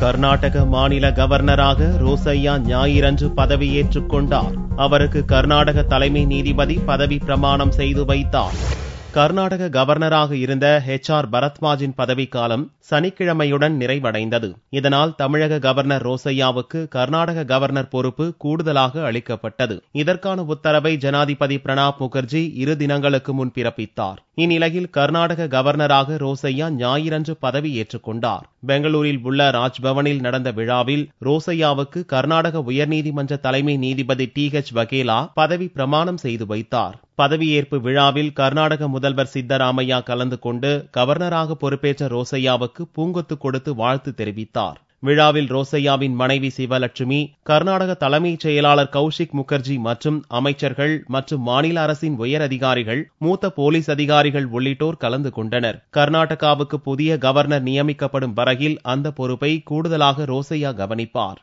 கர்நாடக மாநில கவர்னராக ரோசய்யா ஞாயிறன்று பதவியேற்றுக் கொண்டார். அவருக்கு கர்நாடக தலைமை நீதிபதி பதவி பிரமாணம் செய்து வைத்தார். கர்நாடக கவர்னராக இருந்த HR பரத்வாஜின் பதவிக்காலம் சனிக்கிழமையுடன் நிறைவடைந்தது. இதனால் தமிழக கவர்னர் ரோசய்யாவுக்கு கர்நாடக கவர்னர் பொறுப்பு கூடுதலாக அளிக்கப்பட்டது. இதற்கான உத்தரவை ஜனாதிபதி பிரணாப் முகர்ஜி 2 தினங்களுக்கு முன் பிறப்பித்தார். இந்நிலையில் கர்நாடக கவர்னராக ரோசய்யா ஞாயிறன்று பதவியேற்றுக் கொண்டார். பெங்களூரில் உள்ள ராஜ்பவனில் நடந்த விழாவில் ரோசய்யாவுக்கு கர்நாடக உயர்நீதிமன்ற தலைமை நீதிபதி TH வகேலா பதவி பிரமாணம் செய்து வைத்தார். பதவியேற்பு விழாவில் கர்நாடக முதல்வர் சித்தராமையா கலந்து கொண்டு கவர்னராக பொறுப்பேற்ற ரோசய்யாவுக்கு பூங்கொத்து கொடுத்து வாழ்த்து தெரிவித்தார். விழாவில் ரோசய்யாவின் மனைவி சிவலட்சுமி, கர்நாடக தலைமைச் செயலாளர் கௌஷிக் முகர்ஜி மற்றும் அமைச்சர்கள் மற்றும் மாநில அரசின் உயர் அதிகாரிகள், மூத்த போலீஸ் அதிகாரிகள் உள்ளிட்டோர் கலந்து கொண்டனர். கர்நாடகாவுக்கு புதிய கவர்னர் நியமிக்கப்படும் வரையில் அந்த பொறுப்பை கூடுதலாக ரோசய்யா கவனிப்பார்.